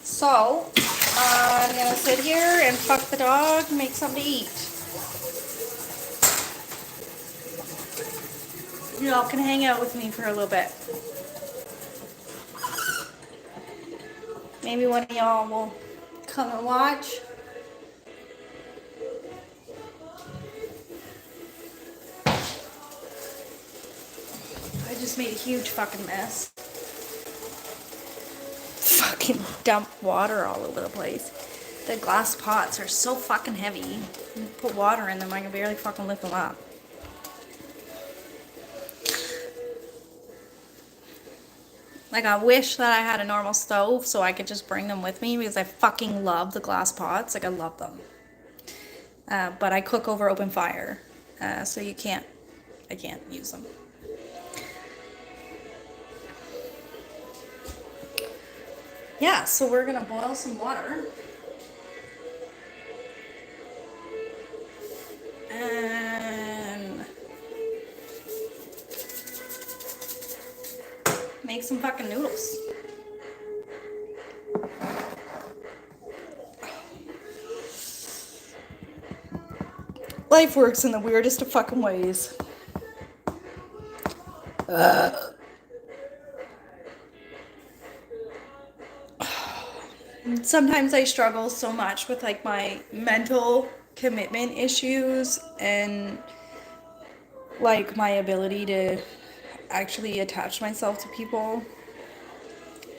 So, I'm gonna sit here and fuck the dog and make something to eat. Y'all can hang out with me for a little bit. Maybe one of y'all will come and watch. I just made a huge fucking mess. Fucking dump water all over the place. The glass pots are so fucking heavy. You put water in them, I can barely fucking lift them up. Like, I wish that I had a normal stove so I could just bring them with me because I fucking love the glass pots. Like, I love them. But I cook over open fire, so I can't use them. Yeah, so we're gonna boil some water. And make some fucking noodles. Life works in the weirdest of fucking ways. Sometimes I struggle so much with like my mental commitment issues and like my ability to actually attach myself to people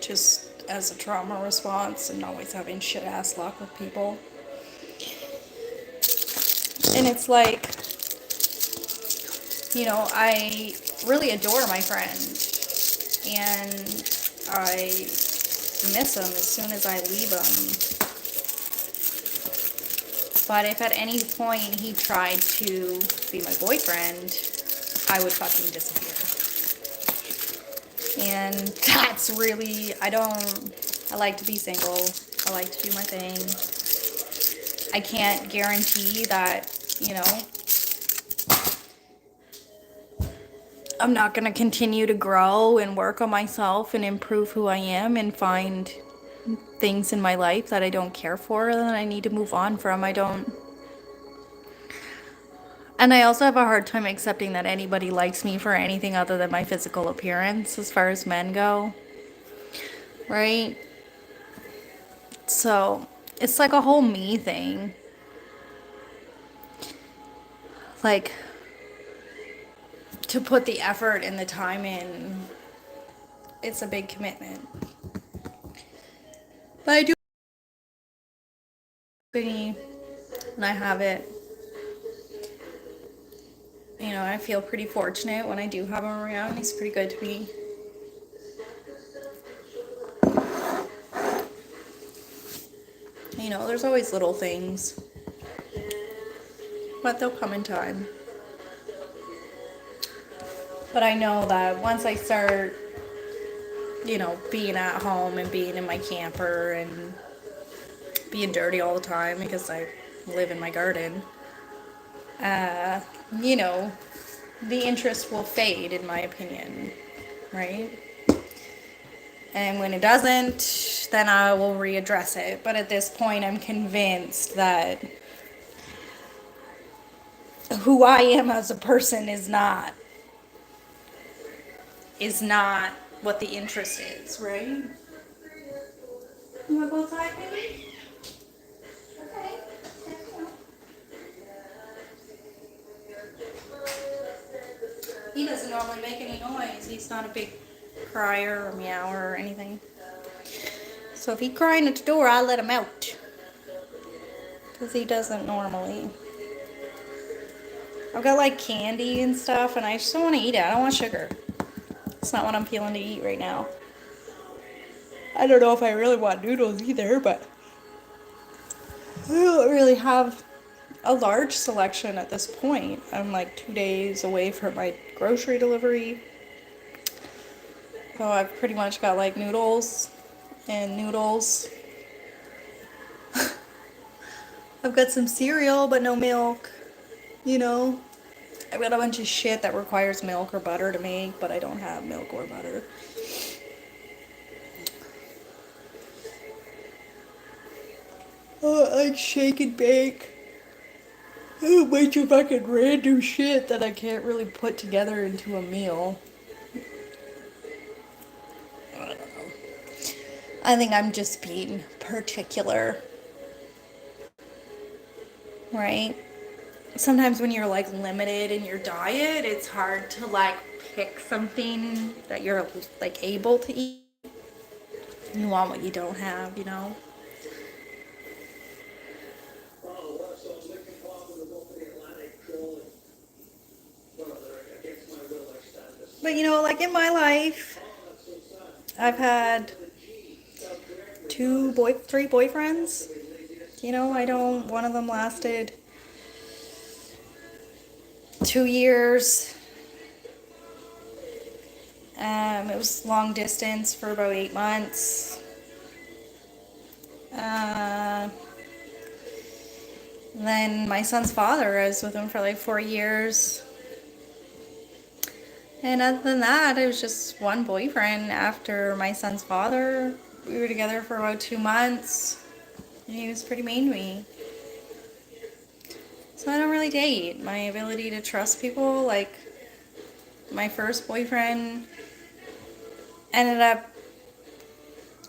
just as a trauma response and always having shit ass luck with people. And it's like, I really adore my friend and I miss him as soon as I leave him. But if at any point he tried to be my boyfriend, I would fucking disappear. And that's really, I like to be single. I like to do my thing. I can't guarantee that, I'm not going to continue to grow and work on myself and improve who I am and find things in my life that I don't care for and that I need to move on from. And I also have a hard time accepting that anybody likes me for anything other than my physical appearance as far as men go. Right? So, it's like a whole me thing. Like, to put the effort and the time in, it's a big commitment. But I do and I have it. I feel pretty fortunate when I do have him around. He's pretty good to me. There's always little things, but they'll come in time. But I know that once I start, being at home and being in my camper and being dirty all the time because I live in my garden, the interest will fade, in my opinion, right? And when it doesn't, then I will readdress it. But at this point, I'm convinced that who I am as a person is not what the interest is, right? You want to go outside, baby? Okay. He doesn't normally make any noise. He's not a big crier or meower or anything. So if he's crying at the door, I let him out. Because he doesn't normally. I've got like candy and stuff, and I just don't want to eat it. I don't want sugar. It's not what I'm feeling to eat right now. I don't know if I really want noodles either, but I don't really have a large selection at this point. I'm like 2 days away from my grocery delivery. So I've pretty much got like noodles and noodles. I've got some cereal, but no milk. I've got a bunch of shit that requires milk or butter to make, but I don't have milk or butter. Like shake and bake. A bunch of fucking random shit that I can't really put together into a meal. I don't know. I think I'm just being particular, right? Sometimes when you're like limited in your diet, it's hard to like pick something that you're like able to eat. You want what you don't have, you know? But you know, like in my life, I've had three boyfriends. You know, I don't, one of them lasted 2 years. It was long distance for about 8 months. Uh, then my son's father, I was with him for like 4 years. And other than that, it was just one boyfriend after my son's father. We were together for about 2 months. And he was pretty mean to me. So I don't really date. My ability to trust people, like my first boyfriend ended up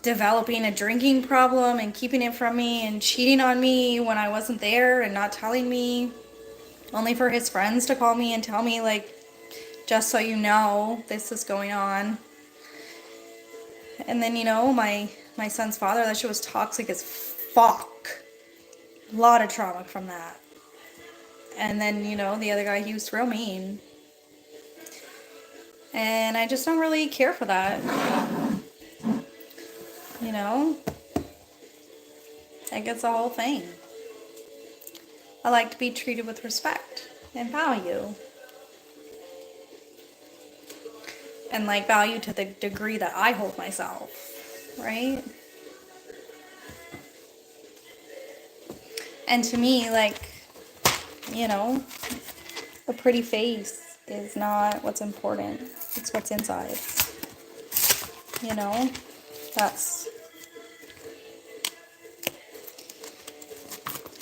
developing a drinking problem and keeping it from me and cheating on me when I wasn't there and not telling me, only for his friends to call me and tell me, like, just so you know, this is going on. And then, you know, my son's father, that shit was toxic as fuck. A lot of trauma from that. And then, you know, the other guy, he was real mean. And I just don't really care for that. You know? I guess the whole thing. I like to be treated with respect and value. And like value to the degree that I hold myself, right? And to me, like, you know, a pretty face is not what's important. It's what's inside. You know? That's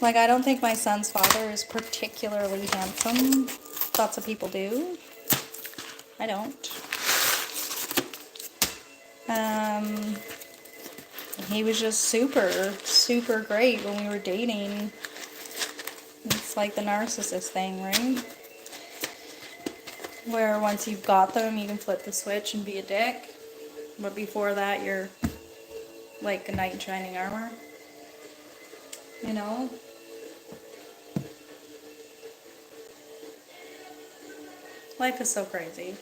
like, I don't think my son's father is particularly handsome. Lots of people do. I don't. He was just super, super great when we were dating. It's like the narcissist thing, right? Where once you've got them, you can flip the switch and be a dick. But before that, you're like a knight in shining armor. You know? Life is so crazy.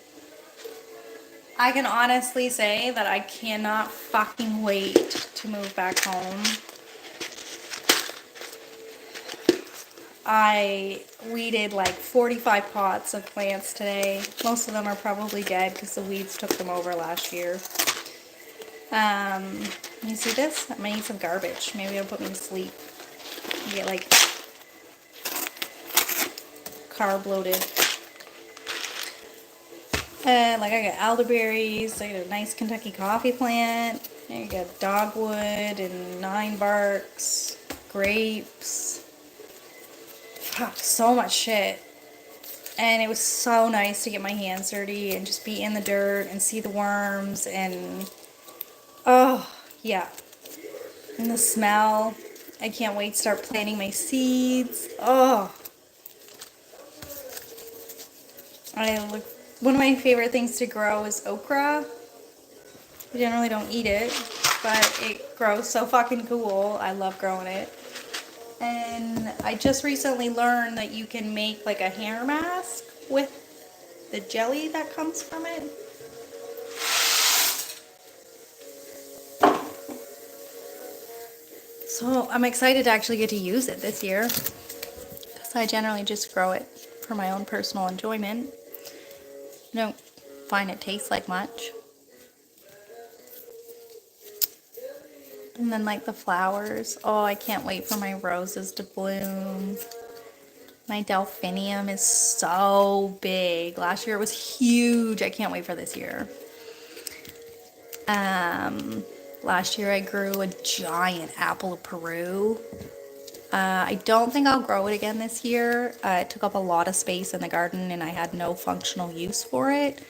I can honestly say that I cannot fucking wait to move back home. I weeded like 45 pots of plants today. Most of them are probably dead because the weeds took them over last year. You see this? I'm gonna eat some garbage. Maybe it'll put me to sleep. Get like carb loaded. Like I got elderberries, I got a nice Kentucky coffee plant, I got dogwood and 9 barks, grapes. Fuck, so much shit. And it was so nice to get my hands dirty and just be in the dirt and see the worms and oh yeah. And the smell. I can't wait to start planting my seeds. Oh. One of my favorite things to grow is okra. I generally don't eat it, but it grows so fucking cool. I love growing it. And I just recently learned that you can make like a hair mask with the jelly that comes from it. So I'm excited to actually get to use it this year. Because I generally just grow it for my own personal enjoyment. I don't find it tastes like much. And then like the flowers. Oh, I can't wait for my roses to bloom. My delphinium is so big. Last year it was huge. I can't wait for this year. Last year I grew a giant apple of Peru. I don't think I'll grow it again this year. It took up a lot of space in the garden and I had no functional use for it.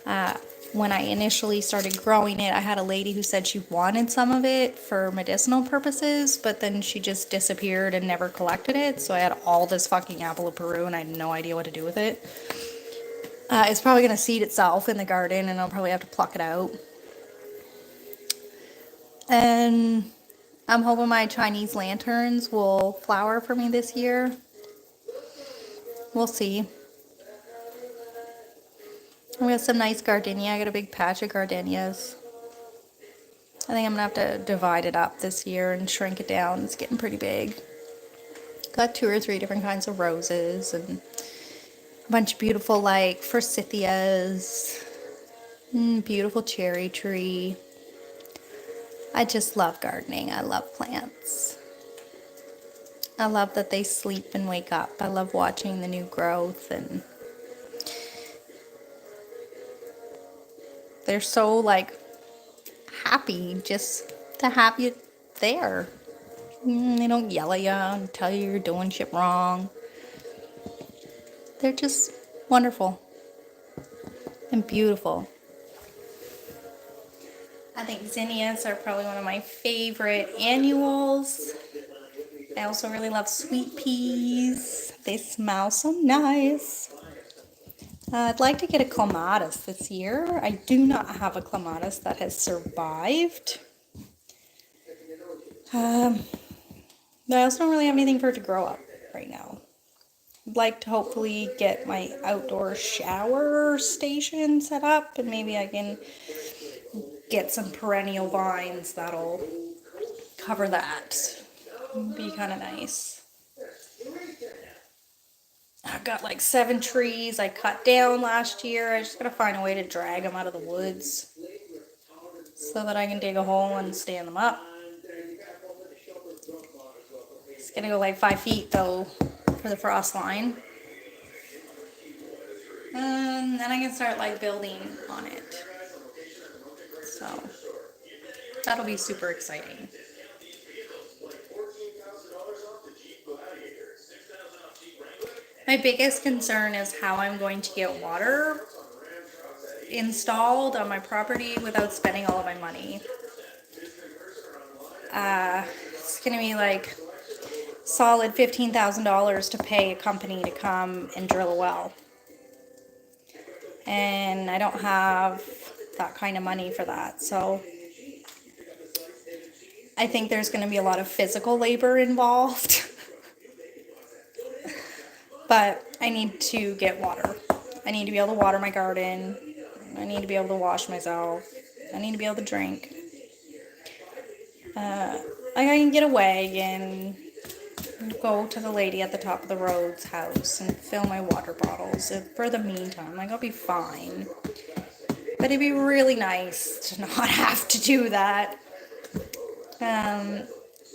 Uh, when I initially started growing it, I had a lady who said she wanted some of it for medicinal purposes, but then she just disappeared and never collected it. So I had all this fucking apple of Peru and I had no idea what to do with it. It's probably going to seed itself in the garden and I'll probably have to pluck it out. And I'm hoping my Chinese lanterns will flower for me this year. We'll see. We got some nice gardenia. I got a big patch of gardenias. I think I'm gonna have to divide it up this year and shrink it down. It's getting pretty big. Got 2 or 3 different kinds of roses and a bunch of beautiful like forsythias. Beautiful cherry tree. I just love gardening. I love plants. I love that they sleep and wake up. I love watching the new growth and they're so like happy just to have you there. They don't yell at you and tell you you're doing shit wrong. They're just wonderful and beautiful. I think zinnias are probably one of my favorite annuals. I also really love sweet peas. They smell so nice. I'd like to get a clematis this year. I do not have a clematis that has survived. But I also don't really have anything for it to grow up right now. I'd like to hopefully get my outdoor shower station set up and maybe I can get some perennial vines that'll cover that. It'd be kind of nice. I've got like 7 trees I cut down last year. I just gotta find a way to drag them out of the woods so that I can dig a hole and stand them up. It's gonna go like 5 feet though for the frost line. And then I can start like building on it. So that'll be super exciting. My biggest concern is how I'm going to get water installed on my property without spending all of my money. It's gonna be like solid $15,000 to pay a company to come and drill a well. And I don't have that kind of money for that. So I think there's going to be a lot of physical labor involved. But I need to get water. I need to be able to water my garden. I need to be able to wash myself. I need to be able to drink. I can get away and go to the lady at the top of the road's house and fill my water bottles. And for the meantime, like I'll be fine. But it'd be really nice to not have to do that.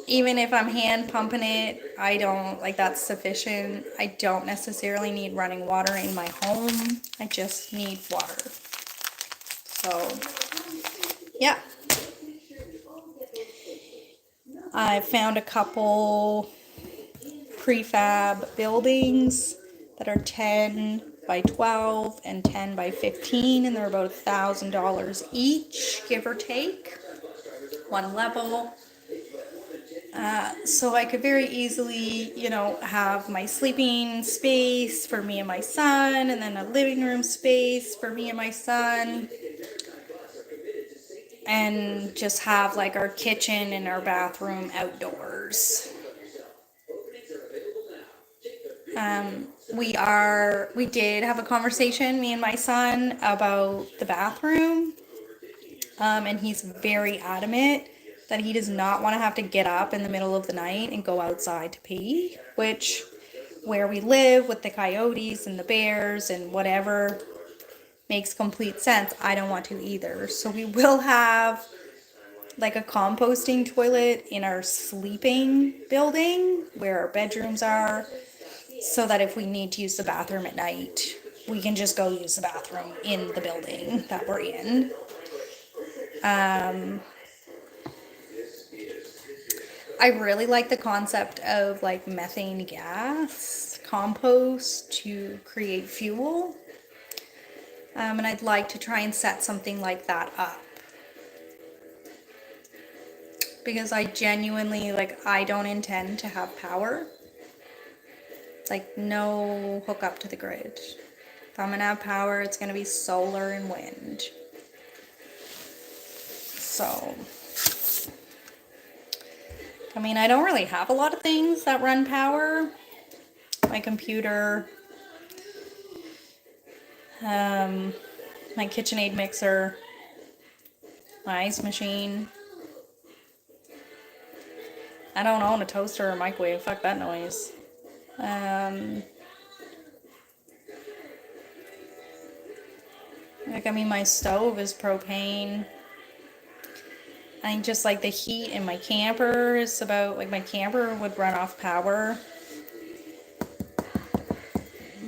Even if I'm hand pumping it, I don't, like that's sufficient. I don't necessarily need running water in my home. I just need water. So, yeah. I found a couple prefab buildings that are 10 by 12 and 10 by 15, and they're about $1,000 each, give or take, one level. So I could very easily, have my sleeping space for me and my son, and then a living room space for me and my son, and just have like our kitchen and our bathroom outdoors. We did have a conversation, me and my son, about the bathroom, and he's very adamant that he does not want to have to get up in the middle of the night and go outside to pee, which where we live with the coyotes and the bears and whatever makes complete sense. I don't want to either. So we will have like a composting toilet in our sleeping building where our bedrooms are, so that if we need to use the bathroom at night, we can just go use the bathroom in the building that we're in. I really like the concept of like methane gas compost to create fuel. And I'd like to try and set something like that up. Because I genuinely, like, I don't intend to have power. Like, no hookup to the grid. If I'm gonna have power, it's gonna be solar and wind. So, I mean, I don't really have a lot of things that run power. My computer, my KitchenAid mixer, my ice machine. I don't own a toaster or a microwave. Fuck that noise. Like, I mean, my stove is propane. I think just like the heat in my camper is about, like, my camper would run off power.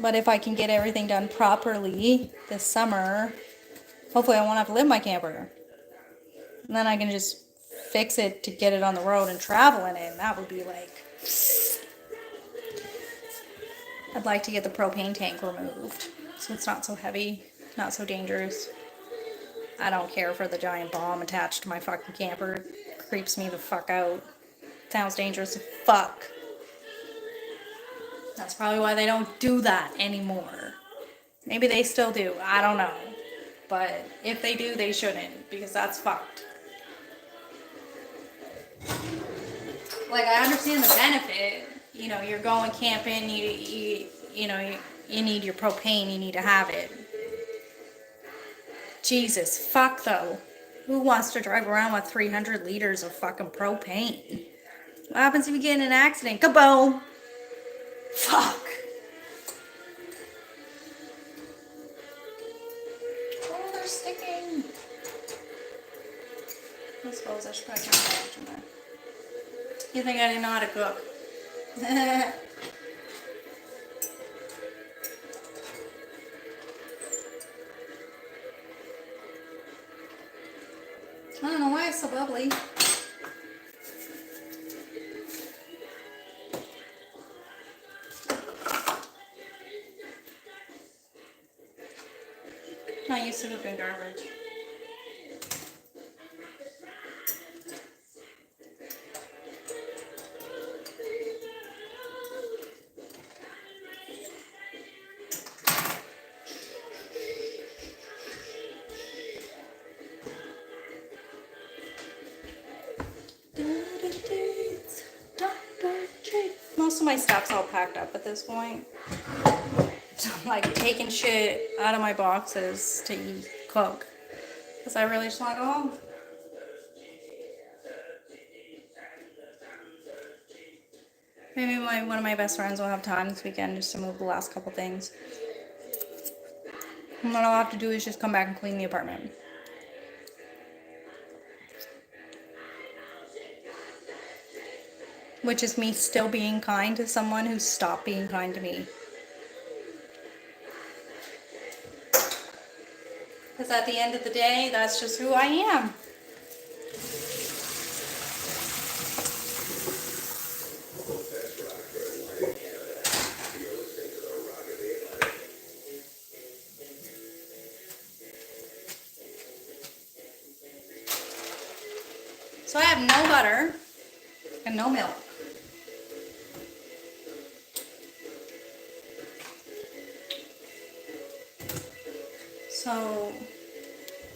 But if I can get everything done properly this summer, hopefully I won't have to live in my camper. And then I can just fix it to get it on the road and travel in it. And that would be like... I'd like to get the propane tank removed so it's not so heavy, not so dangerous. I don't care for the giant bomb attached to my fucking camper. It creeps me the fuck out. Sounds dangerous as fuck. That's probably why they don't do that anymore. Maybe they still do. I don't know. But if they do, they shouldn't, because that's fucked. Like, I understand the benefit. You know, you're going camping, you know, you need your propane, you need to have it. Jesus, fuck though. Who wants to drive around with 300 liters of fucking propane? What happens if you get in an accident? Kaboom! Fuck. Oh, they're sticking. I suppose I should probably turn the off in there. You think I didn't know how to cook? I don't know why it's so bubbly. Not used to cooking garbage. Most of my stuff's all packed up at this point. So I'm like taking shit out of my boxes to eat, cook. Because I really just want to go home. Maybe one of my best friends will have time this weekend just to move the last couple things. And what I'll have to do is just come back and clean the apartment. Which is me still being kind to someone who stopped being kind to me. Because at the end of the day, that's just who I am. So I have no butter and no milk. So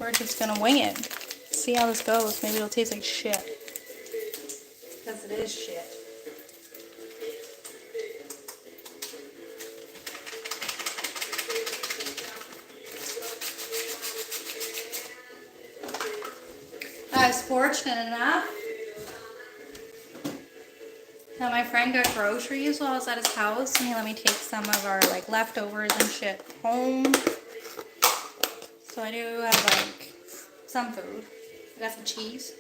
we're just gonna wing it. See how this goes. Maybe it'll taste like shit. Because it is shit. I was fortunate enough that my friend got groceries while I was at his house, and he let me take some of our like leftovers and shit home. So I do have like some food. I got some cheese.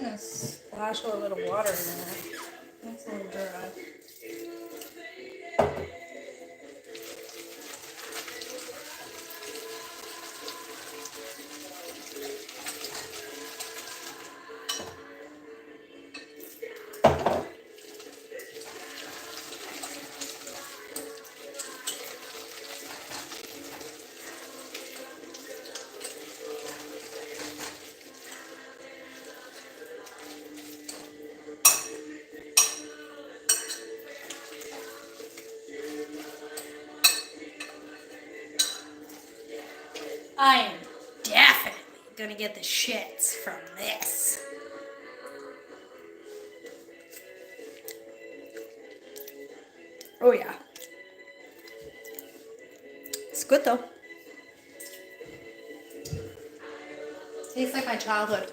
gonna splash a little bit of water in there. That's a little dry. I am definitely gonna get the shits from this. Oh yeah. It's good though. Tastes like my childhood.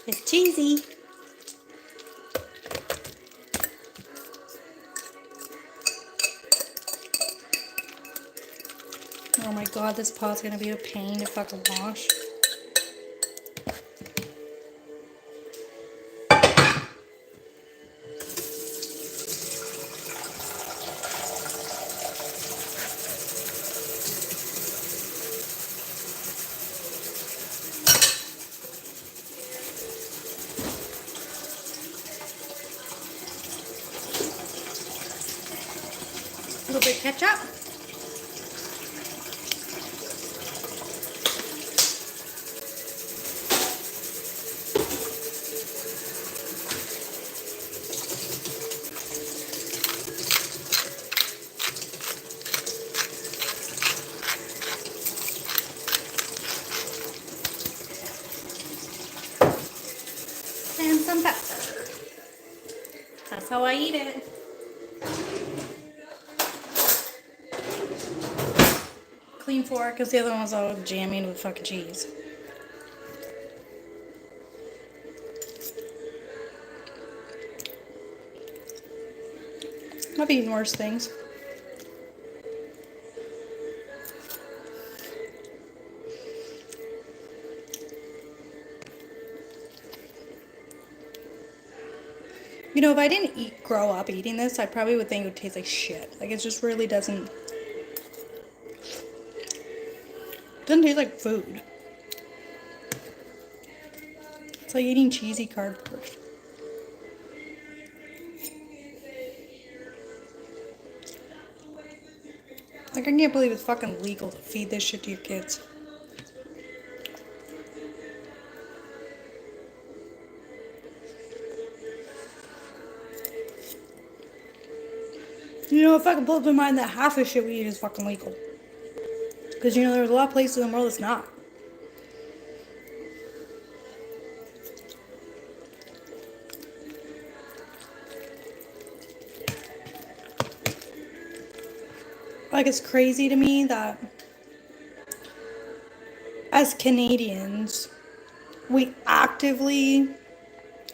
It's cheesy. Oh my god, this pot's gonna be a pain to fucking wash. A little bit of ketchup. And some pepper. That's how I eat it. Clean fork, because the other one was all jamming with fucking cheese. I've eaten worse things. You know, if I didn't grow up eating this, I probably would think it would taste like shit. Like, it just really doesn't taste like food. It's like eating cheesy cardboard. Like, I can't believe it's fucking legal to feed this shit to your kids. You know, it fucking blows my mind that half the shit we eat is fucking legal. Because, you know, there's a lot of places in the world that's not. Like, it's crazy to me that as Canadians, we actively,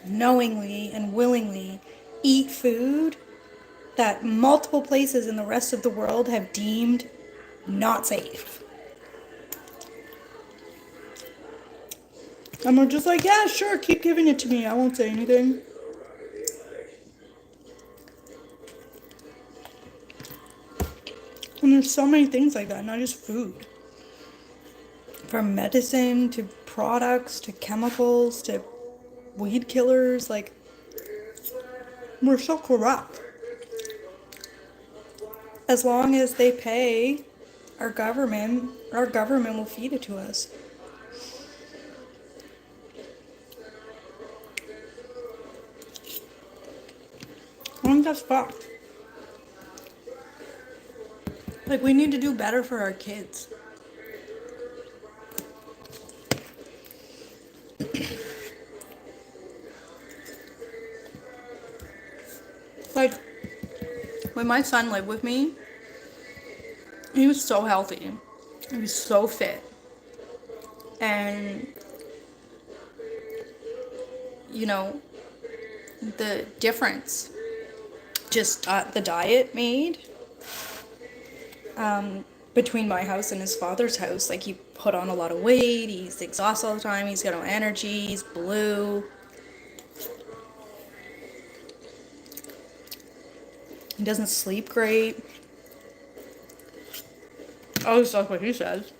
knowingly, and willingly eat food that multiple places in the rest of the world have deemed not safe. And we're just like, yeah, sure, keep giving it to me. I won't say anything. And there's so many things like that, not just food. From medicine to products to chemicals to weed killers. Like, we're so corrupt. As long as they pay our government will feed it to us. I think that's fucked. Like, we need to do better for our kids. when my son lived with me, he was so healthy. He was so fit. And, you know, the difference just the diet made between my house and his father's house. Like, he put on a lot of weight, he's exhausted all the time, he's got no energy, he's blue. He doesn't sleep great. Oh, that's what he says.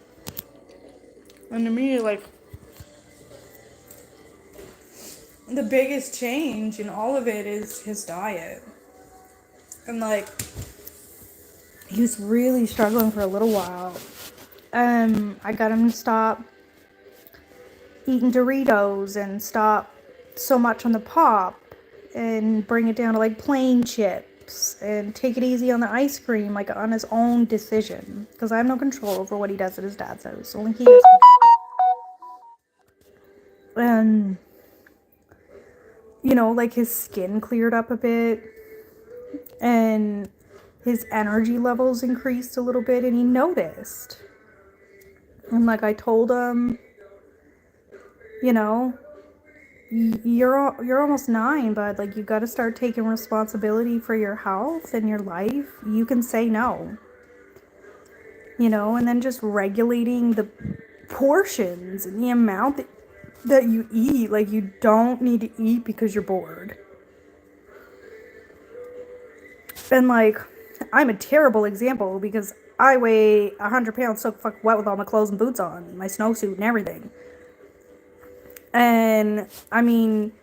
And to me, like, the biggest change in all of it is his diet. And, like, he was really struggling for a little while. I got him to stop eating Doritos and stop so much on the pop and bring it down to, like, plain chips and take it easy on the ice cream, like, on his own decision. Because I have no control over what he does at his dad's house. Only he has control. And, you know, like, his skin cleared up a bit. And his energy levels increased a little bit, and he noticed. And, like, I told him, you know, you're almost 9, but, like, you got to start taking responsibility for your health and your life. You can say no, you know, and then just regulating the portions and the amount that you eat. Like, you don't need to eat because you're bored. And, like, I'm a terrible example because I weigh 100 pounds so fuck wet with all my clothes and boots on, my snowsuit and everything. And, I mean,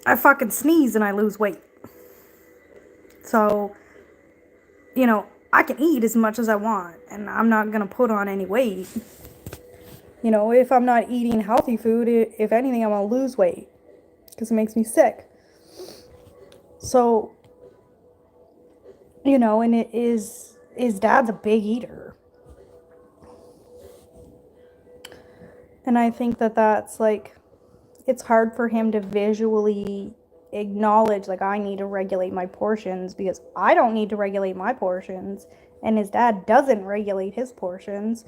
I fucking sneeze and I lose weight. So, you know, I can eat as much as I want and I'm not going to put on any weight. You know, if I'm not eating healthy food, if anything, I'm going to lose weight because it makes me sick. So, you know, and it is, his dad's a big eater. And I think that that's, like, it's hard for him to visually acknowledge, like, I need to regulate my portions because I don't need to regulate my portions. And his dad doesn't regulate his portions.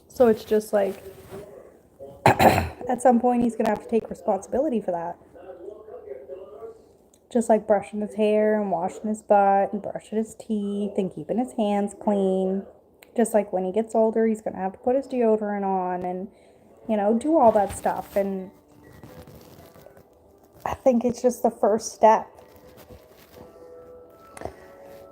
So it's just like, at some point, he's going to have to take responsibility for that. Just like brushing his hair and washing his butt and brushing his teeth and keeping his hands clean. Just like when he gets older, he's going to have to put his deodorant on and, you know, do all that stuff. And I think it's just the first step.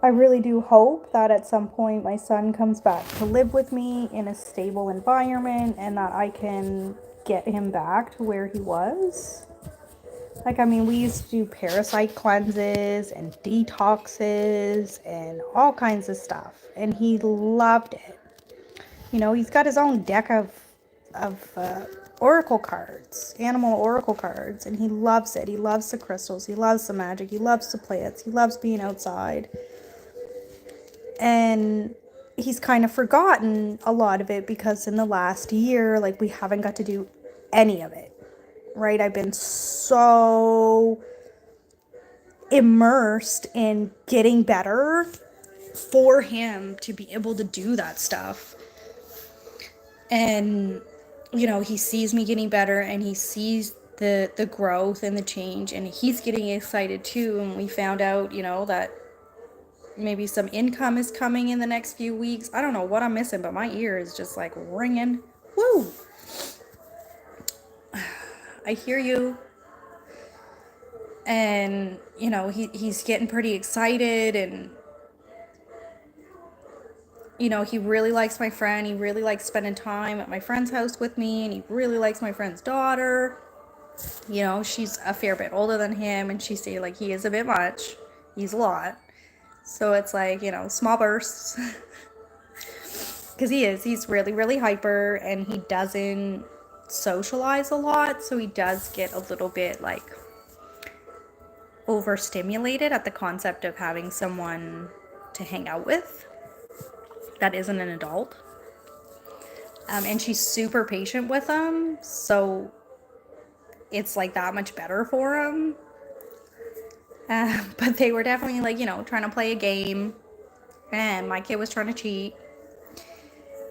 I really do hope that at some point my son comes back to live with me in a stable environment and that I can get him back to where he was. Like, I mean, we used to do parasite cleanses and detoxes and all kinds of stuff. And he loved it. You know, he's got his own deck of oracle cards, animal oracle cards, and he loves it. He loves the crystals. He loves the magic. He loves the plants. He loves being outside. And he's kind of forgotten a lot of it because in the last year, like, we haven't got to do any of it. Right? I've been so immersed in getting better for him to be able to do that stuff. And, you know, he sees me getting better and he sees the growth and the change and he's getting excited too. And we found out, you know, that maybe some income is coming in the next few weeks. I don't know what I'm missing, but my ear is just like ringing. Woo! I hear you. And, you know, he's getting pretty excited and, you know, he really likes my friend. He really likes spending time at my friend's house with me, and he really likes my friend's daughter. You know, she's a fair bit older than him, and she say, like, he is a bit much. He's a lot. So it's like, you know, small bursts. Because he's really, really hyper, and he doesn't socialize a lot, so he does get a little bit, like, overstimulated at the concept of having someone to hang out with that isn't an adult. And she's super patient with him, so it's like that much better for him. But they were definitely like, trying to play a game. And my kid was trying to cheat.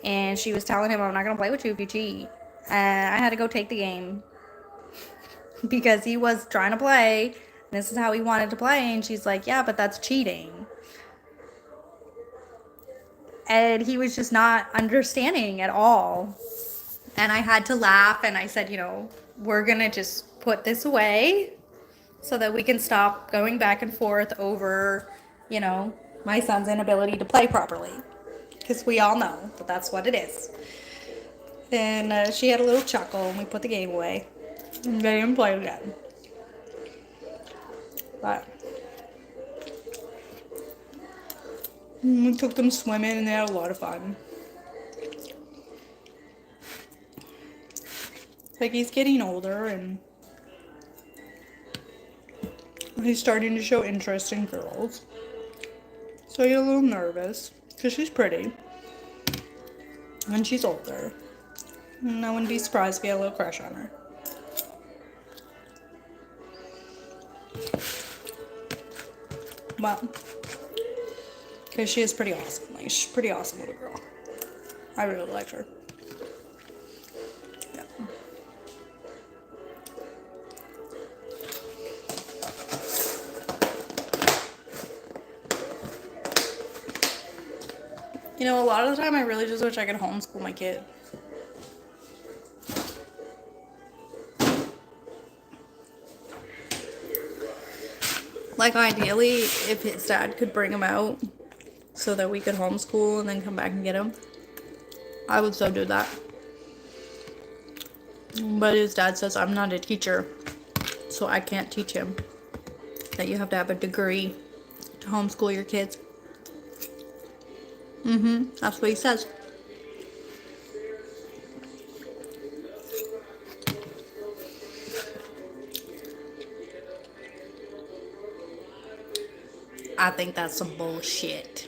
And she was telling him, I'm not going to play with you if you cheat. And I had to go take the game because he was trying to play. This is how he wanted to play. And she's like, yeah, but that's cheating. And he was just not understanding at all. And I had to laugh. And I said, we're going to just put this away so that we can stop going back and forth over, my son's inability to play properly. Because we all know that that's what it is. And she had a little chuckle, and we put the game away. And they didn't play again. But we took them swimming, and they had a lot of fun. Like, he's getting older, and he's starting to show interest in girls. So he's a little nervous, because she's pretty. And she's older. And I wouldn't be surprised if he had a little crush on her. Well, because she is pretty awesome. Like, she's a pretty awesome little girl. I really like her. Yeah. A lot of the time I really just wish I could homeschool my kid. Like, ideally, if his dad could bring him out so that we could homeschool and then come back and get him, I would so do that. But his dad says, I'm not a teacher, so I can't teach him. That you have to have a degree to homeschool your kids. That's what he says. I think that's some bullshit.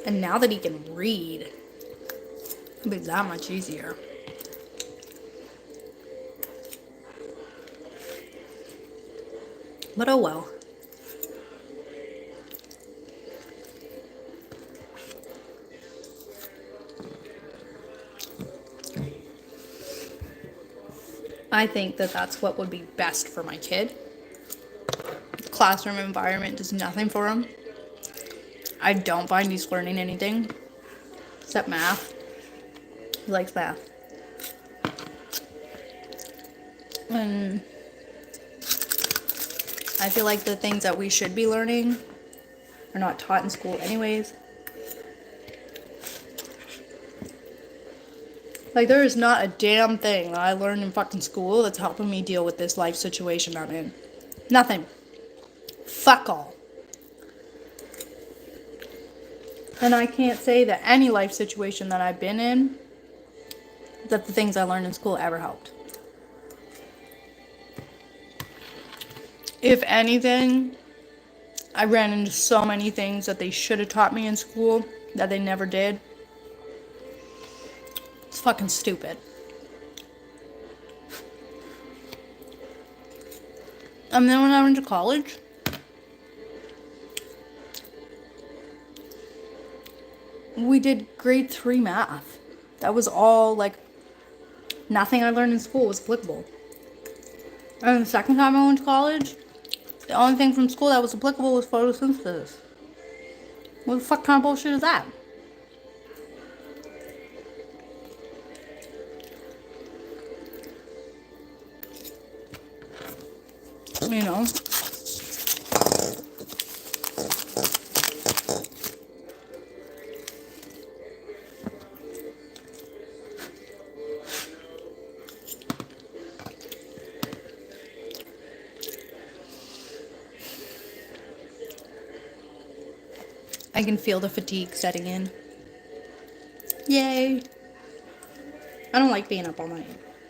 And now that he can read, it'll be that much easier. But oh well. I think that that's what would be best for my kid. The classroom environment does nothing for him. I don't find he's learning anything except math. He likes math. And I feel like the things that we should be learning are not taught in school anyways. Like, there is not a damn thing that I learned in fucking school that's helping me deal with this life situation I'm in. Nothing. Fuck all. And I can't say that any life situation that I've been in, that the things I learned in school ever helped. If anything, I ran into so many things that they should have taught me in school that they never did. It's fucking stupid. And then when I went to college, we did grade 3 math. That was all, like, nothing I learned in school was applicable. And the second time I went to college, the only thing from school that was applicable was photosynthesis. What the fuck kind of bullshit is that? You know? I can feel the fatigue setting in. Yay. I don't like being up all night.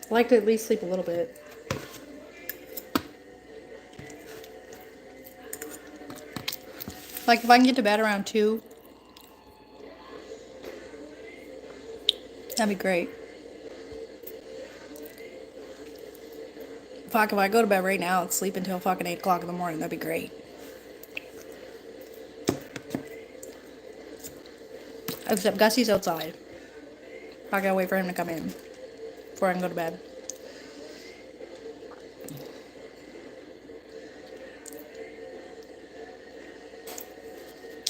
I like to at least sleep a little bit. Like, if I can get to bed around 2, that'd be great. Fuck, if I go to bed right now and sleep until fucking 8 o'clock in the morning, that'd be great. Except Gussie's outside. I gotta wait for him to come in before I can go to bed.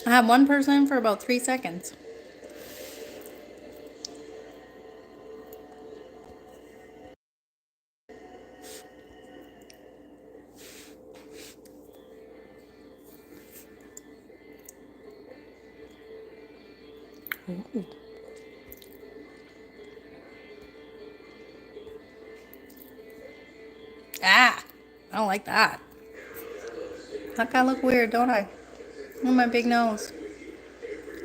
I have one person for about 3 seconds. Ooh. Ah! I don't like that. I kind of look weird, don't I? Oh, my big nose.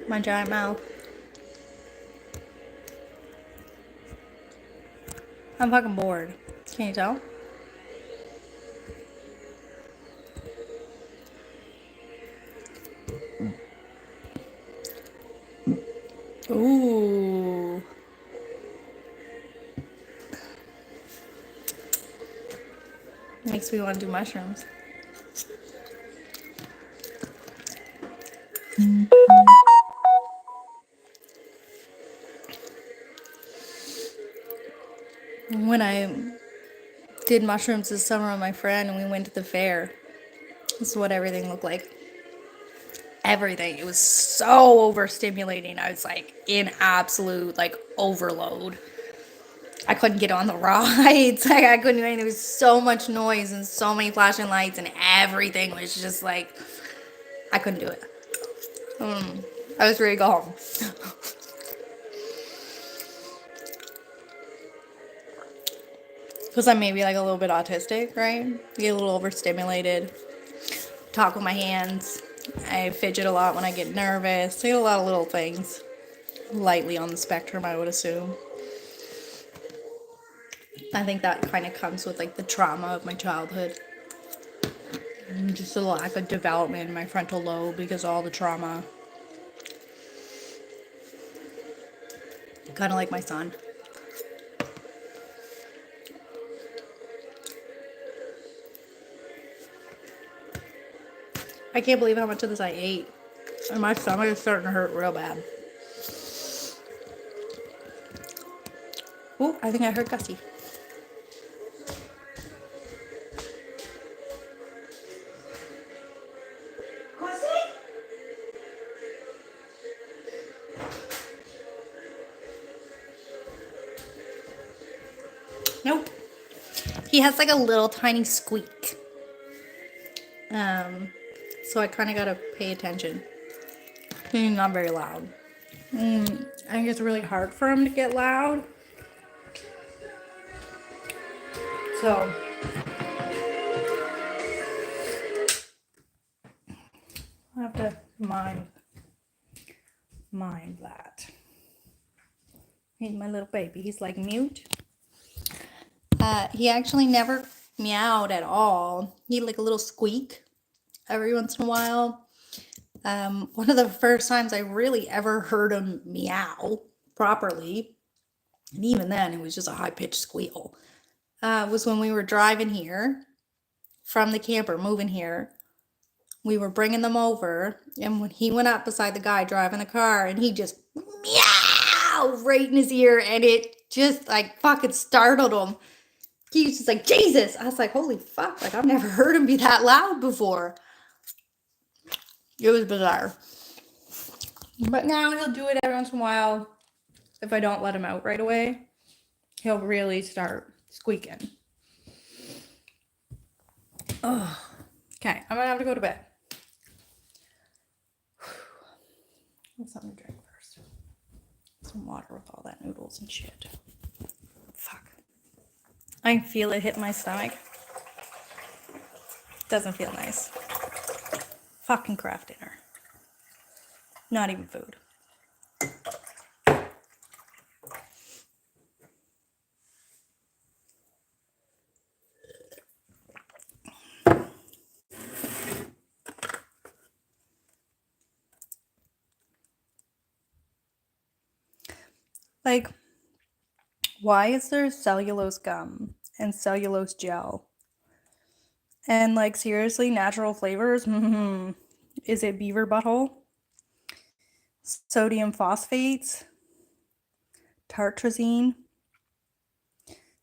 My giant mouth. I'm fucking bored. Can you tell? Ooh. Makes me want to do mushrooms. When I did mushrooms this summer with my friend and we went to the fair, this is what everything looked like. Everything. It was so overstimulating. I was like in absolute like overload. I couldn't get on the rides. Like I couldn't. There was so much noise and so many flashing lights and everything was just like I couldn't do it. I was ready to go home. Because I'm maybe like a little bit autistic, right? Get a little overstimulated. Talk with my hands. I fidget a lot when I get nervous. I get a lot of little things. Lightly on the spectrum, I would assume. I think that kind of comes with like the trauma of my childhood. Just a lack of development in my frontal lobe because of all the trauma. Kind of like my son. I can't believe how much of this I ate. And my stomach is starting to hurt real bad. Ooh, I think I heard Gussie. Nope. He has like a little tiny squeak. So I kind of gotta pay attention. He's not very loud. I think it's really hard for him to get loud. So I have to mind that. He's my little baby. He's like mute. He actually never meowed at all. He had like a little squeak every once in a while. One of the first times I really ever heard him meow properly, and even then it was just a high-pitched squeal, was when we were driving here from the camper, moving here. We were bringing them over, and when he went up beside the guy driving the car, and he just meow right in his ear, and it just like fucking startled him. He was just like, Jesus! I was like, holy fuck, like I've never heard him be that loud before. It was bizarre. But now he'll do it every once in a while. If I don't let him out right away, he'll really start squeaking. Oh, okay, I'm gonna have to go to bed. Get something to drink first. Some water with all that noodles and shit. Fuck. I can feel it hit my stomach. Doesn't feel nice. Fucking craft dinner. Not even food. Like, why is there cellulose gum and cellulose gel And like seriously, natural flavors. Is it beaver butthole? Sodium phosphates? Tartrazine?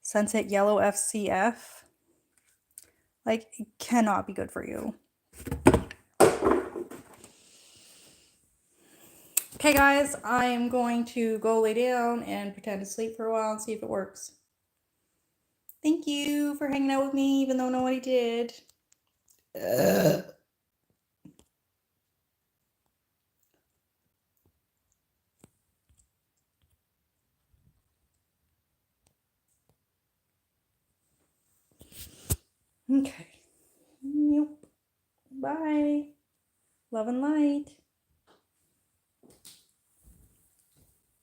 Sunset yellow FCF? Like, it cannot be good for you. Okay, guys, I'm going to go lay down and pretend to sleep for a while and see if it works. Thank you for hanging out with me, even though nobody did. Okay. Nope. Bye. Love and light.